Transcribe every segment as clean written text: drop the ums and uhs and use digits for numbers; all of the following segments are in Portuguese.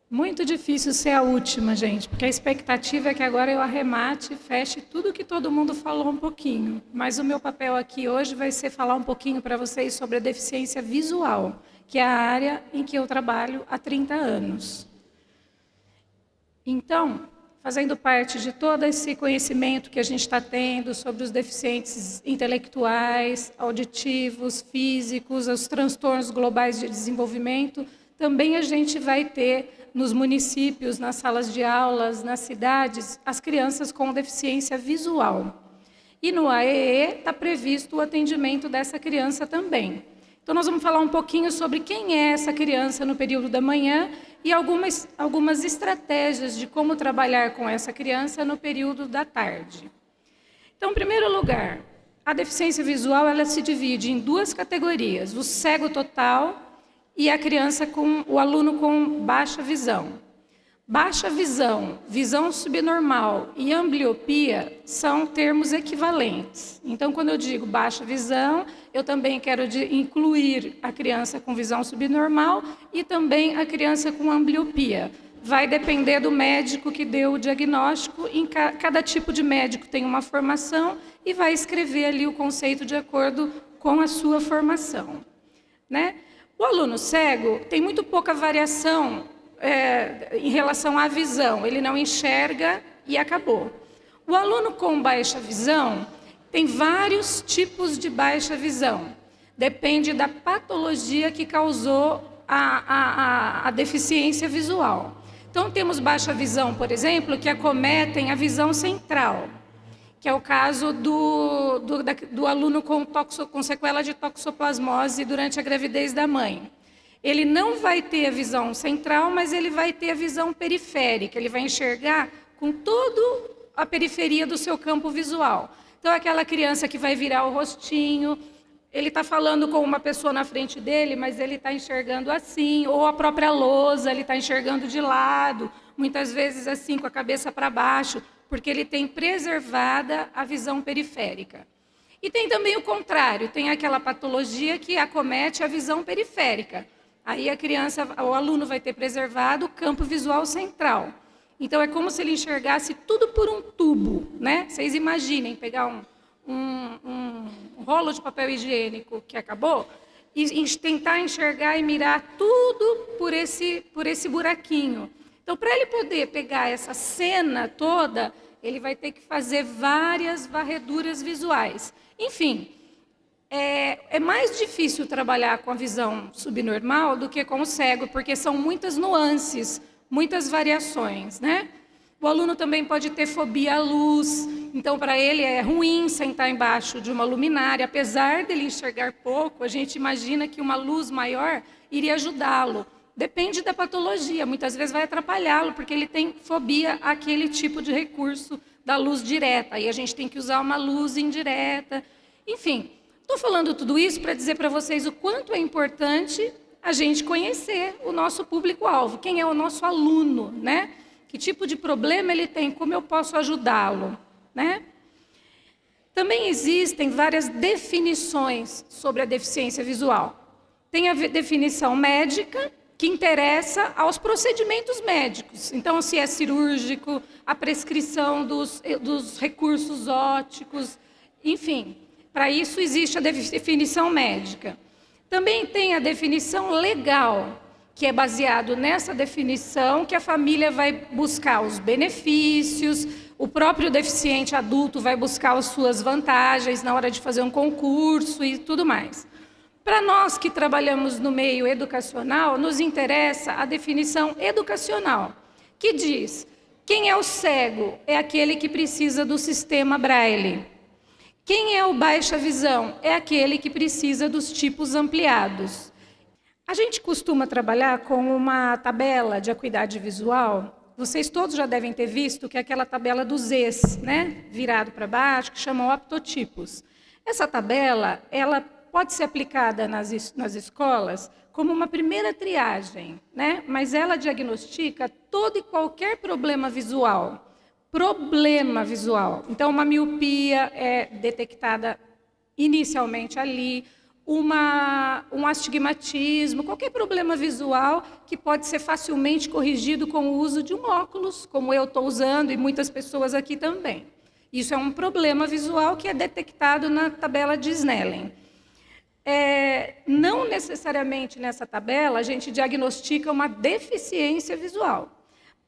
Muito difícil ser a última, gente, porque a expectativa é que agora eu arremate e feche tudo que todo mundo falou um pouquinho. Mas o meu papel aqui hoje vai ser falar um pouquinho para vocês sobre a deficiência visual, que é a área em que eu trabalho há 30 anos. Então, fazendo parte de todo esse conhecimento que a gente está tendo sobre os deficientes intelectuais, auditivos, físicos, os transtornos globais de desenvolvimento, também a gente vai ter nos municípios, nas salas de aulas, nas cidades, as crianças com deficiência visual. E no AEE está previsto o atendimento dessa criança também. Então, nós vamos falar um pouquinho sobre quem é essa criança no período da manhã e algumas estratégias de como trabalhar com essa criança no período da tarde. Então, em primeiro lugar, a deficiência visual ela se divide em duas categorias, o cego total e a criança o aluno com baixa visão. Baixa visão, visão subnormal e ambliopia são termos equivalentes. Então, quando eu digo baixa visão, eu também quero incluir a criança com visão subnormal e também a criança com ambliopia. Vai depender do médico que deu o diagnóstico. Cada tipo de médico tem uma formação e vai escrever ali o conceito de acordo com a sua formação, né? O aluno cego tem muito pouca variação em relação à visão, ele não enxerga e acabou. O aluno com baixa visão tem vários tipos de baixa visão, depende da patologia que causou a deficiência visual. Então, temos baixa visão, por exemplo, que acometem a visão central, que é o caso do aluno com sequela de toxoplasmose durante a gravidez da mãe. Ele não vai ter a visão central, mas ele vai ter a visão periférica, ele vai enxergar com toda a periferia do seu campo visual. Então, aquela criança que vai virar o rostinho, ele está falando com uma pessoa na frente dele, mas ele está enxergando assim, ou a própria lousa, ele está enxergando de lado, muitas vezes assim, com a cabeça para baixo, porque ele tem preservada a visão periférica. E tem também o contrário, tem aquela patologia que acomete a visão periférica. Aí o aluno vai ter preservado o campo visual central. Então, é como se ele enxergasse tudo por um tubo, né? Vocês imaginem pegar um rolo de papel higiênico que acabou e tentar enxergar e mirar tudo por esse buraquinho. Então, para ele poder pegar essa cena toda, ele vai ter que fazer várias varreduras visuais. Enfim, é mais difícil trabalhar com a visão subnormal do que com o cego, porque são muitas nuances, muitas variações, né? O aluno também pode ter fobia à luz, então para ele é ruim sentar embaixo de uma luminária, apesar dele enxergar pouco, a gente imagina que uma luz maior iria ajudá-lo. Depende da patologia, muitas vezes vai atrapalhá-lo, porque ele tem fobia àquele tipo de recurso da luz direta, aí a gente tem que usar uma luz indireta, enfim. Estou falando tudo isso para dizer para vocês o quanto é importante a gente conhecer o nosso público-alvo, quem é o nosso aluno, né? Que tipo de problema ele tem, como eu posso ajudá-lo, né? Também existem várias definições sobre a deficiência visual. Tem a definição médica, que interessa aos procedimentos médicos. Então, se é cirúrgico, a prescrição dos recursos ópticos, enfim. Para isso existe a definição médica. Também tem a definição legal, que é baseado nessa definição que a família vai buscar os benefícios, o próprio deficiente adulto vai buscar as suas vantagens na hora de fazer um concurso e tudo mais. Para nós que trabalhamos no meio educacional, nos interessa a definição educacional, que diz: quem é o cego? É aquele que precisa do sistema Braille. Quem é o baixa visão? É aquele que precisa dos tipos ampliados. A gente costuma trabalhar com uma tabela de acuidade visual. Vocês todos já devem ter visto que é aquela tabela dos Zs, né? Virado para baixo, que chamam optotipos. Essa tabela, ela pode ser aplicada nas escolas como uma primeira triagem, né? Mas ela diagnostica todo e qualquer problema visual. Problema visual. Então, uma miopia é detectada inicialmente ali, um astigmatismo, qualquer problema visual que pode ser facilmente corrigido com o uso de um óculos, como eu estou usando e muitas pessoas aqui também. Isso é um problema visual que é detectado na tabela de Snellen. Não necessariamente nessa tabela a gente diagnostica uma deficiência visual.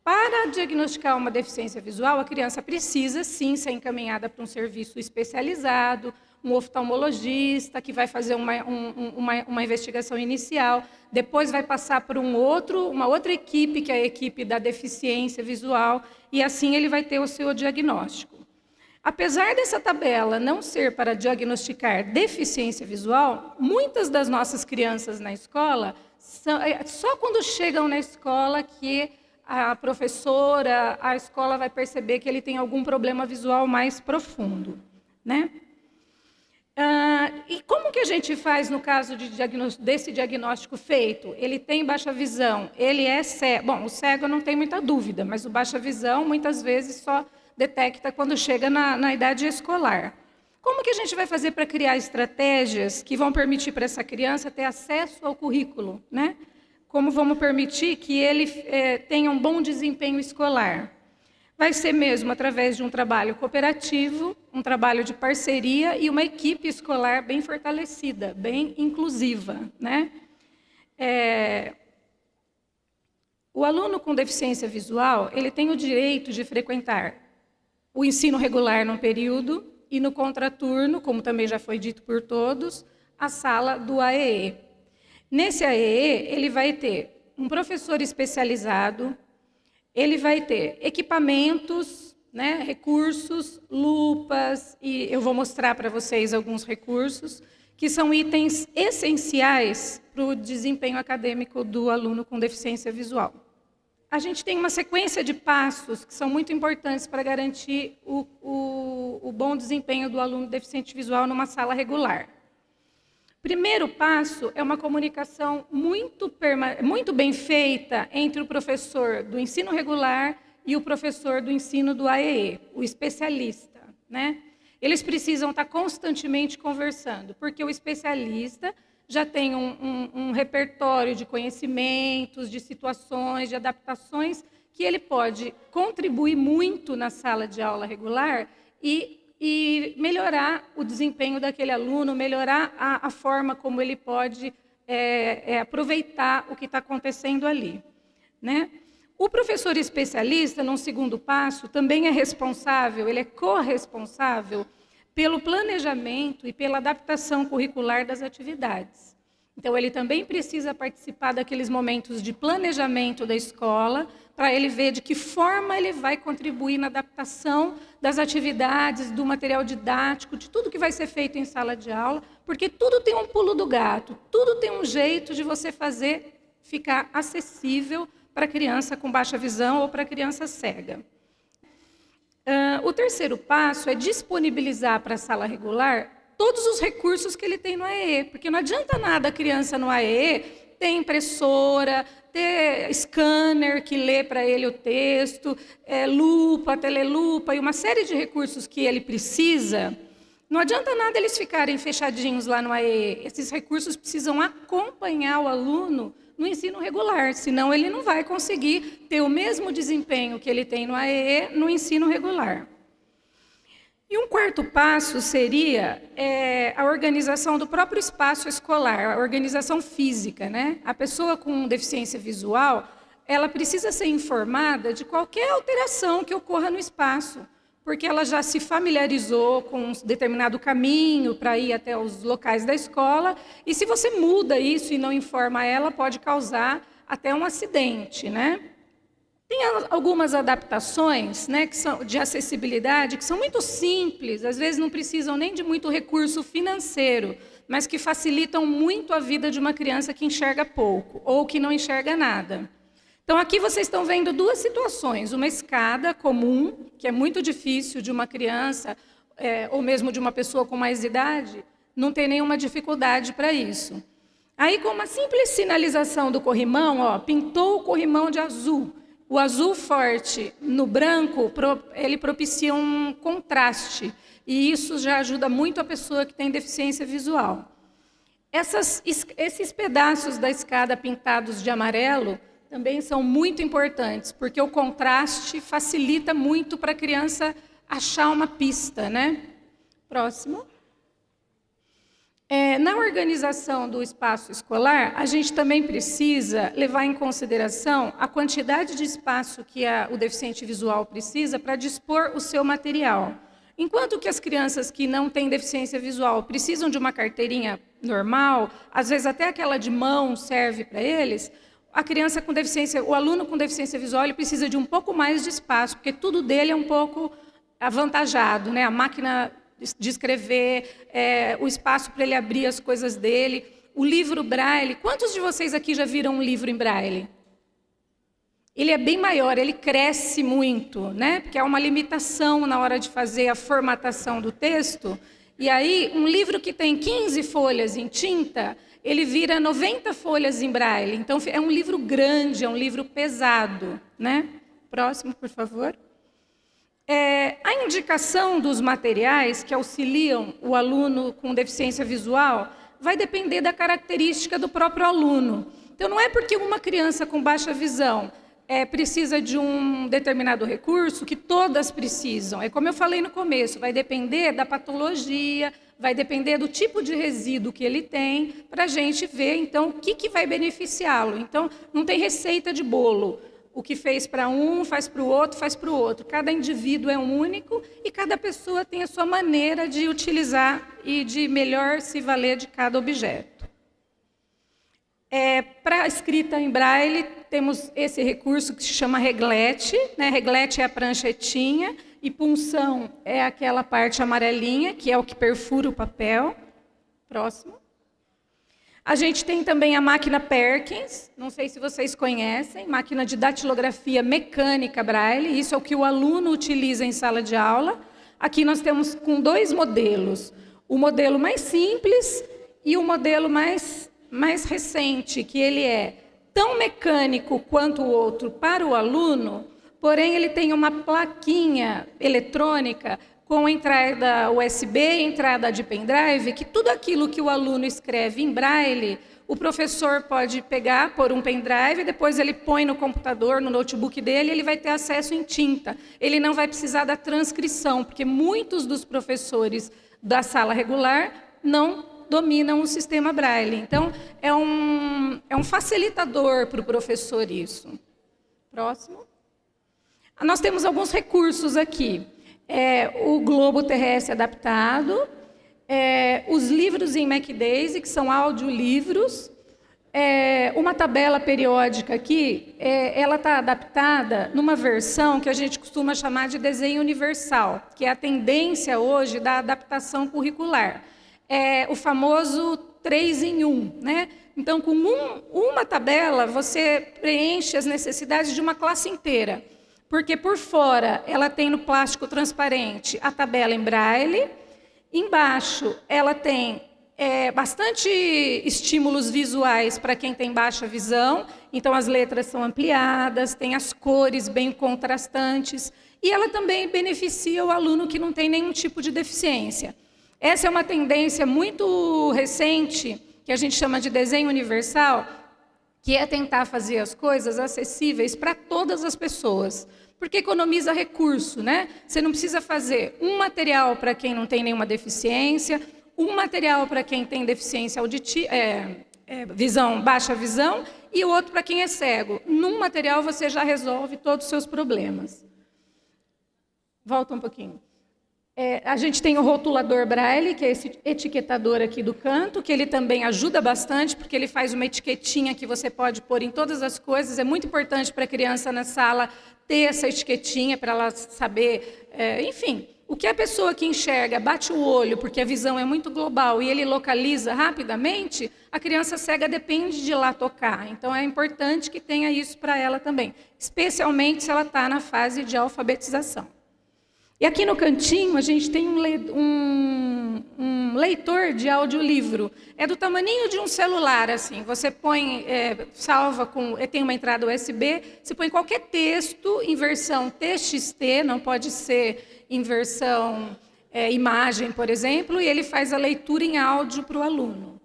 Para diagnosticar uma deficiência visual, a criança precisa, sim, ser encaminhada para um serviço especializado, um oftalmologista que vai fazer uma investigação inicial, depois vai passar por uma outra equipe, que é a equipe da deficiência visual, e assim ele vai ter o seu diagnóstico. Apesar dessa tabela não ser para diagnosticar deficiência visual, muitas das nossas crianças na escola, só quando chegam na escola que a professora, a escola vai perceber que ele tem algum problema visual mais profundo, né? E como que a gente faz no caso desse diagnóstico feito? Ele tem baixa visão, ele é cego. Bom, o cego não tem muita dúvida, mas o baixa visão muitas vezes só detecta quando chega na idade escolar. Como que a gente vai fazer para criar estratégias que vão permitir para essa criança ter acesso ao currículo, né? Como vamos permitir que ele tenha um bom desempenho escolar? Vai ser mesmo através de um trabalho cooperativo, um trabalho de parceria e uma equipe escolar bem fortalecida, bem inclusiva, né? O aluno com deficiência visual, ele tem o direito de frequentar o ensino regular num período e no contraturno, como também já foi dito por todos, a sala do AEE. Nesse AEE, ele vai ter um professor especializado, ele vai ter equipamentos, né, recursos, lupas, e eu vou mostrar para vocês alguns recursos, que são itens essenciais para o desempenho acadêmico do aluno com deficiência visual. A gente tem uma sequência de passos que são muito importantes para garantir o bom desempenho do aluno deficiente visual numa sala regular. Primeiro passo é uma comunicação muito bem feita entre o professor do ensino regular e o professor do ensino do AEE, o especialista, né? Eles precisam estar constantemente conversando, porque o especialista já tem um repertório de conhecimentos, de situações, de adaptações, que ele pode contribuir muito na sala de aula regular e melhorar o desempenho daquele aluno, melhorar a forma como ele pode aproveitar o que está acontecendo ali, né? O professor especialista, num segundo passo, também é responsável, ele é corresponsável pelo planejamento e pela adaptação curricular das atividades. Então, ele também precisa participar daqueles momentos de planejamento da escola, para ele ver de que forma ele vai contribuir na adaptação das atividades, do material didático, de tudo que vai ser feito em sala de aula, porque tudo tem um pulo do gato, tudo tem um jeito de você fazer ficar acessível para a criança com baixa visão ou para a criança cega. O terceiro passo é disponibilizar para a sala regular todos os recursos que ele tem no AEE, porque não adianta nada a criança no AEE ter impressora, ter scanner que lê para ele o texto, lupa, telelupa e uma série de recursos que ele precisa. Não adianta nada eles ficarem fechadinhos lá no AEE. Esses recursos precisam acompanhar o aluno no ensino regular, senão ele não vai conseguir ter o mesmo desempenho que ele tem no AEE no ensino regular. E um quarto passo seria a organização do próprio espaço escolar, a organização física, né? A pessoa com deficiência visual, ela precisa ser informada de qualquer alteração que ocorra no espaço, porque ela já se familiarizou com um determinado caminho para ir até os locais da escola, e se você muda isso e não informa ela, pode causar até um acidente, né? Tem algumas adaptações, né, que são de acessibilidade, que são muito simples, às vezes não precisam nem de muito recurso financeiro, mas que facilitam muito a vida de uma criança que enxerga pouco ou que não enxerga nada. Então, aqui vocês estão vendo duas situações. Uma escada comum, que é muito difícil de uma criança, ou mesmo de uma pessoa com mais idade, não tem nenhuma dificuldade para isso. Aí, com uma simples sinalização do corrimão, ó, pintou o corrimão de azul. O azul forte no branco, ele propicia um contraste. E isso já ajuda muito a pessoa que tem deficiência visual. Esses pedaços da escada pintados de amarelo também são muito importantes, porque o contraste facilita muito para a criança achar uma pista, né? Próximo. Na organização do espaço escolar, a gente também precisa levar em consideração a quantidade de espaço que o deficiente visual precisa para dispor o seu material. Enquanto que as crianças que não têm deficiência visual precisam de uma carteirinha normal, às vezes até aquela de mão serve para eles, a criança com deficiência, o aluno com deficiência visual, ele precisa de um pouco mais de espaço, porque tudo dele é um pouco avantajado, né? A máquina de escrever, o espaço para ele abrir as coisas dele, o livro Braille. Quantos de vocês aqui já viram um livro em Braille? Ele é bem maior, ele cresce muito, né? Porque há uma limitação na hora de fazer a formatação do texto. E aí, um livro que tem 15 folhas em tinta, ele vira 90 folhas em Braille. Então, é um livro grande, é um livro pesado, né? Próximo, por favor. A indicação dos materiais que auxiliam o aluno com deficiência visual vai depender da característica do próprio aluno. Então, não é porque uma criança com baixa visão precisa de um determinado recurso que todas precisam. É como eu falei no começo, vai depender da patologia, vai depender do tipo de resíduo que ele tem, para a gente ver, então, o que vai beneficiá-lo. Então, não tem receita de bolo. O que fez para um, faz para o outro, faz para o outro. Cada indivíduo é um único e cada pessoa tem a sua maneira de utilizar e de melhor se valer de cada objeto. Para a escrita em Braille, temos esse recurso que se chama reglete. Né? Reglete é a pranchetinha e punção é aquela parte amarelinha, que é o que perfura o papel. Próximo. A gente tem também a máquina Perkins, não sei se vocês conhecem, máquina de datilografia mecânica Braille, isso é o que o aluno utiliza em sala de aula. Aqui nós temos com 2 modelos, o modelo mais simples e o modelo mais recente, que ele é tão mecânico quanto o outro para o aluno, porém ele tem uma plaquinha eletrônica com entrada USB, entrada de pendrive, que tudo aquilo que o aluno escreve em Braille, o professor pode pegar, pôr um pendrive, depois ele põe no computador, no notebook dele, ele vai ter acesso em tinta. Ele não vai precisar da transcrição, porque muitos dos professores da sala regular não dominam o sistema Braille. Então, é um facilitador para o professor isso. Próximo. Nós temos alguns recursos aqui. O globo terrestre adaptado, os livros em MacDaisy, que são audiolivros, uma tabela periódica aqui, ela está adaptada numa versão que a gente costuma chamar de desenho universal, que é a tendência hoje da adaptação curricular. O famoso 3 em 1, né? Então, com uma tabela, você preenche as necessidades de uma classe inteira. Porque por fora ela tem no plástico transparente a tabela em Braille, embaixo ela tem bastante estímulos visuais para quem tem baixa visão, então as letras são ampliadas, tem as cores bem contrastantes, e ela também beneficia o aluno que não tem nenhum tipo de deficiência. Essa é uma tendência muito recente, que a gente chama de desenho universal, que é tentar fazer as coisas acessíveis para todas as pessoas, porque economiza recurso, né? Você não precisa fazer um material para quem não tem nenhuma deficiência, um material para quem tem deficiência auditiva, baixa visão, e o outro para quem é cego. Num material você já resolve todos os seus problemas. Volta um pouquinho. A gente tem o rotulador Braille, que é esse etiquetador aqui do canto, que ele também ajuda bastante, porque ele faz uma etiquetinha que você pode pôr em todas as coisas. É muito importante para a criança na sala ter essa etiquetinha, para ela saber, enfim, o que a pessoa que enxerga, bate o olho, porque a visão é muito global, e ele localiza rapidamente, a criança cega depende de ir lá tocar. Então, é importante que tenha isso para ela também, especialmente se ela está na fase de alfabetização. E aqui no cantinho a gente tem um leitor de audiolivro. É do tamaninho de um celular, assim. Você põe, salva tem uma entrada USB, você põe qualquer texto em versão TXT, não pode ser em versão imagem, por exemplo, e ele faz a leitura em áudio para o aluno.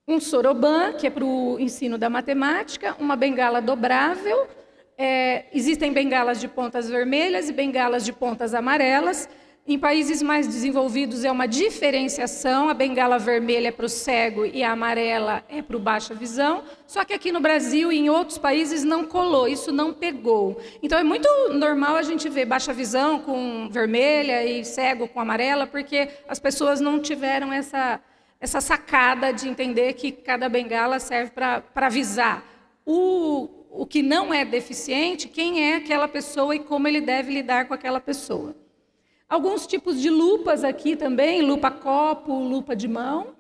um soroban, que é para o ensino da matemática, uma bengala dobrável, existem bengalas de pontas vermelhas e bengalas de pontas amarelas. Em países mais desenvolvidos é uma diferenciação, a bengala vermelha é para o cego e a amarela é para o baixa visão, só que aqui no Brasil e em outros países não colou, isso não pegou. Então é muito normal a gente ver baixa visão com vermelha e cego com amarela, porque as pessoas não tiveram essa sacada de entender que cada bengala serve para avisar o que não é deficiente, quem é aquela pessoa e como ele deve lidar com aquela pessoa. Alguns tipos de lupas aqui também, lupa copo, lupa de mão.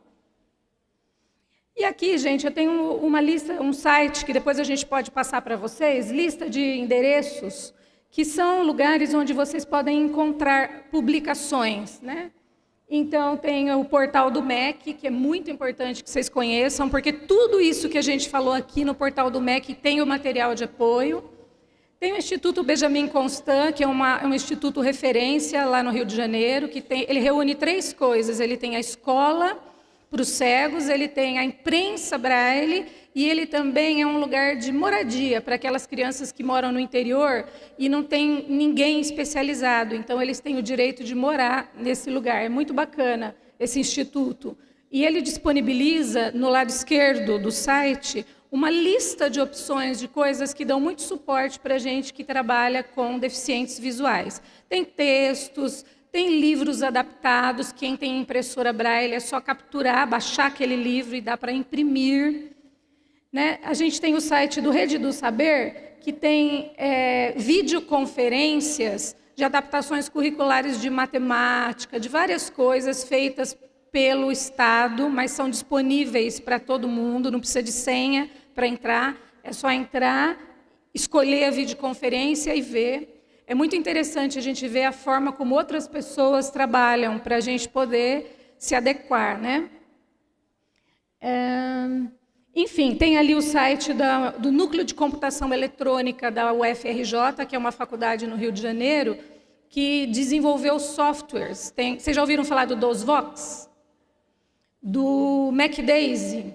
E aqui, gente, eu tenho uma lista, um site que depois a gente pode passar para vocês, lista de endereços, que são lugares onde vocês podem encontrar publicações, né? Então, tem o portal do MEC, que é muito importante que vocês conheçam, porque tudo isso que a gente falou aqui no portal do MEC tem o material de apoio. Tem o Instituto Benjamin Constant, que é um instituto referência lá no Rio de Janeiro, que ele reúne 3 coisas. Ele tem a escola para os cegos, ele tem a imprensa braille e ele também é um lugar de moradia para aquelas crianças que moram no interior e não tem ninguém especializado. Então, eles têm o direito de morar nesse lugar. É muito bacana esse instituto. E ele disponibiliza, no lado esquerdo do site, uma lista de opções de coisas que dão muito suporte para a gente que trabalha com deficientes visuais. Tem textos, tem livros adaptados, quem tem impressora braille é só capturar, baixar aquele livro e dá para imprimir. Né? A gente tem o site do Rede do Saber, que tem videoconferências de adaptações curriculares de matemática, de várias coisas feitas pelo Estado, mas são disponíveis para todo mundo, não precisa de senha para entrar, é só entrar, escolher a videoconferência e ver. É muito interessante a gente ver a forma como outras pessoas trabalham para a gente poder se adequar, né? Enfim, tem ali o site do Núcleo de Computação Eletrônica da UFRJ, que é uma faculdade no Rio de Janeiro, que desenvolveu softwares. Vocês já ouviram falar do DOSVox? Do MacDaisy.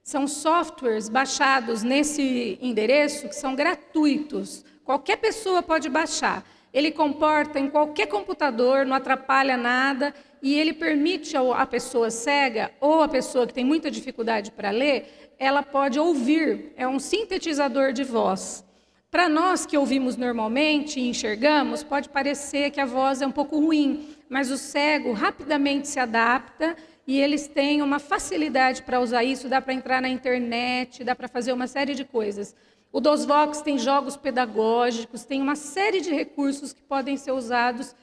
São softwares baixados nesse endereço que são gratuitos. Qualquer pessoa pode baixar. Ele comporta em qualquer computador, não atrapalha nada, e ele permite a pessoa cega ou a pessoa que tem muita dificuldade para ler, ela pode ouvir. É um sintetizador de voz. Para nós que ouvimos normalmente e enxergamos, pode parecer que a voz é um pouco ruim, mas o cego rapidamente se adapta e eles têm uma facilidade para usar isso, dá para entrar na internet, dá para fazer uma série de coisas. O DOSVox tem jogos pedagógicos, tem uma série de recursos que podem ser usados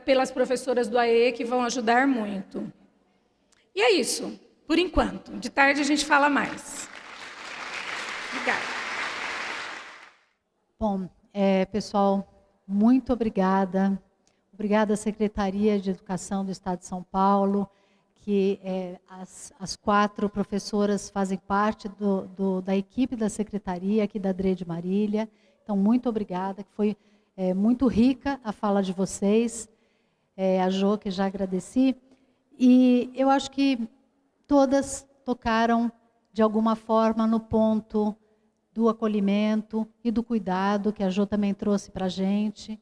pelas professoras do AE, que vão ajudar muito. E é isso, por enquanto. De tarde a gente fala mais. Obrigada. Bom, pessoal, muito obrigada. Obrigada à Secretaria de Educação do Estado de São Paulo, que as 4 professoras fazem parte da equipe da Secretaria, aqui da Drede Marília. Então, muito obrigada, que foi muito rica a fala de vocês. A Jo, que já agradeci. E eu acho que todas tocaram, de alguma forma, no ponto do acolhimento e do cuidado, que a Jo também trouxe para a gente.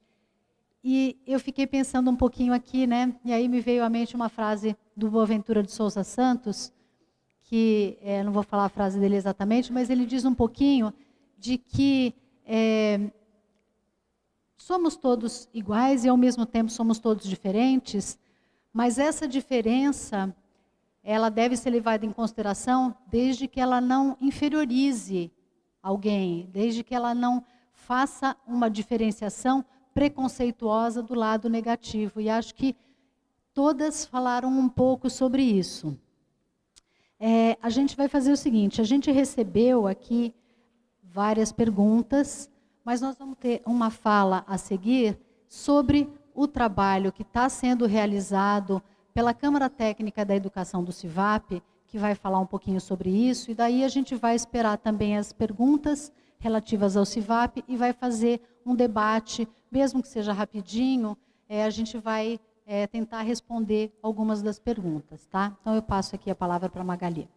E eu fiquei pensando um pouquinho aqui, né? E aí me veio à mente uma frase do Boaventura de Souza Santos, que não vou falar a frase dele exatamente, mas ele diz um pouquinho de que somos todos iguais e ao mesmo tempo somos todos diferentes, mas essa diferença, ela deve ser levada em consideração desde que ela não inferiorize alguém, desde que ela não faça uma diferenciação preconceituosa do lado negativo. E acho que todas falaram um pouco sobre isso. A gente vai fazer o seguinte, a gente recebeu aqui várias perguntas, mas nós vamos ter uma fala a seguir sobre o trabalho que está sendo realizado pela Câmara Técnica da Educação do CIVAP, que vai falar um pouquinho sobre isso, e daí a gente vai esperar também as perguntas relativas ao CIVAP e vai fazer um debate, mesmo que seja rapidinho, a gente vai tentar responder algumas das perguntas, tá? Então eu passo aqui a palavra para a Magali.